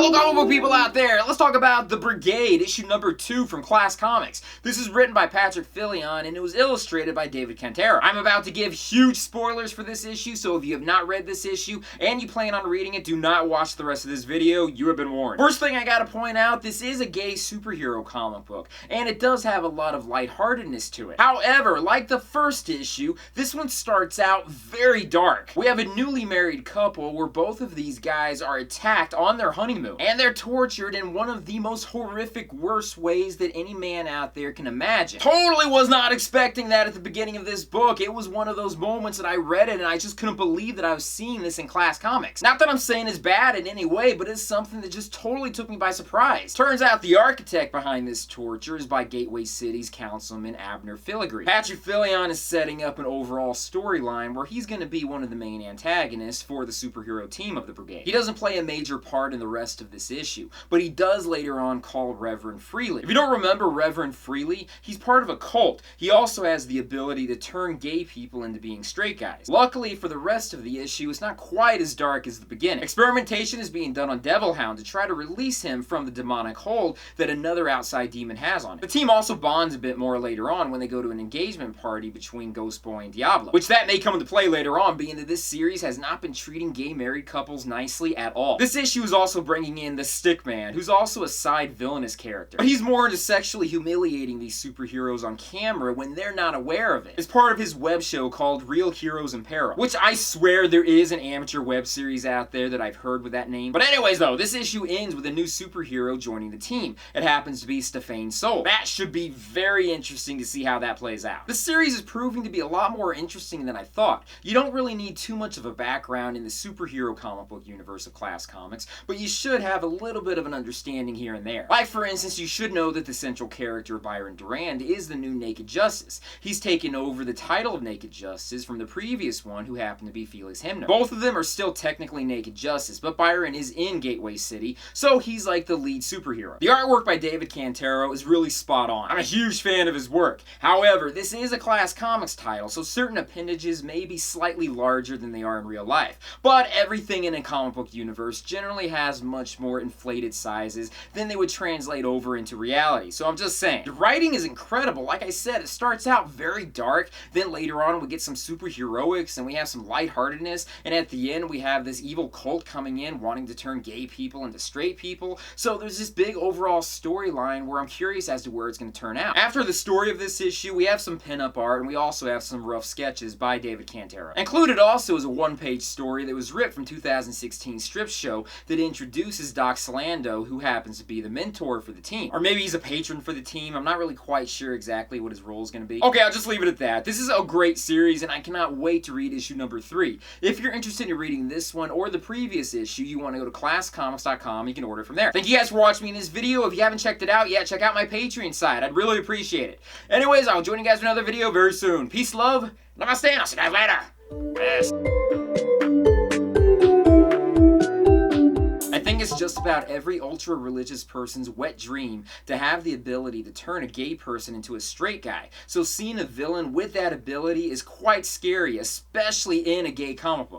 Hello comic book people out there, let's talk about The BriGAYde, issue number 2 from Class Comics. This is written by Patrick Fillion and it was illustrated by David Cantero. I'm about to give huge spoilers for this issue, so if you have not read this issue and you plan on reading it, do not watch the rest of this video, you have been warned. First thing I gotta point out, this is a gay superhero comic book, and it does have a lot of lightheartedness to it. However, like the first issue, this one starts out very dark. We have a newly married couple where both of these guys are attacked on their honeymoon, and they're tortured in one of the most horrific, worst ways that any man out there can imagine. Totally was not expecting that at the beginning of this book. It was one of those moments that I read it and I just couldn't believe that I was seeing this in Class Comics. Not that I'm saying it's bad in any way, but it's something that just totally took me by surprise. Turns out the architect behind this torture is by Gateway City's Councilman Abner Filigree. Patrick Fillion is setting up an overall storyline where he's going to be one of the main antagonists for the superhero team of the BriGAYde. He doesn't play a major part in the rest of this issue, but he does later on call Reverend Freely. If you don't remember Reverend Freely, he's part of a cult. He also has the ability to turn gay people into being straight guys. Luckily for the rest of the issue, it's not quite as dark as the beginning. Experimentation is being done on Devilhound to try to release him from the demonic hold that another outside demon has on him. The team also bonds a bit more later on when they go to an engagement party between Ghost Boy and Diablo, which that may come into play later on, being that this series has not been treating gay married couples nicely at all. This issue is also bringing in the Stickman, who's also a side villainous character, but he's more into sexually humiliating these superheroes on camera when they're not aware of it. It's part of his web show called Real Heroes in Peril, which I swear there is an amateur web series out there that I've heard with that name. But anyways though, this issue ends with a new superhero joining the team. It happens to be Stefan Soul. That should be very interesting to see how that plays out. This series is proving to be a lot more interesting than I thought. You don't really need too much of a background in the superhero comic book universe of Class Comics, but you should have a little bit of an understanding here and there. Like for instance, you should know that the central character Byron Durand is the new Naked Justice. He's taken over the title of Naked Justice from the previous one, who happened to be Felix Himno. Both of them are still technically Naked Justice, but Byron is in Gateway City, so he's like the lead superhero. The artwork by David Cantero is really spot on. I'm a huge fan of his work. However, this is a Class Comics title, so certain appendages may be slightly larger than they are in real life. But everything in a comic book universe generally has much more inflated sizes than they would translate over into reality. So I'm just saying, the writing is incredible. Like I said, it starts out very dark, then later on we get some superheroics and we have some lightheartedness, and at the end we have this evil cult coming in wanting to turn gay people into straight people. So there's this big overall storyline where I'm curious as to where it's going to turn out. After the story of this issue, we have some pinup art and we also have some rough sketches by David Cantero. Included also is a one-page story that was ripped from 2016 strip show that introduces Doc Solando, who happens to be the mentor for the team. Or maybe he's a patron for the team. I'm not really quite sure exactly what his role is going to be. Okay, I'll just leave it at that. This is a great series and I cannot wait to read issue number 3. If you're interested in reading this one or the previous issue, you want to go to classcomics.com. You can order it from there. Thank you guys for watching me in this video. If you haven't checked it out yet, check out my Patreon site. I'd really appreciate it. Anyways, I'll join you guys for another video very soon. Peace, love, namaste, and I'll see you guys later. Peace. I think it's just about every ultra-religious person's wet dream to have the ability to turn a gay person into a straight guy. So seeing a villain with that ability is quite scary, especially in a gay comic book.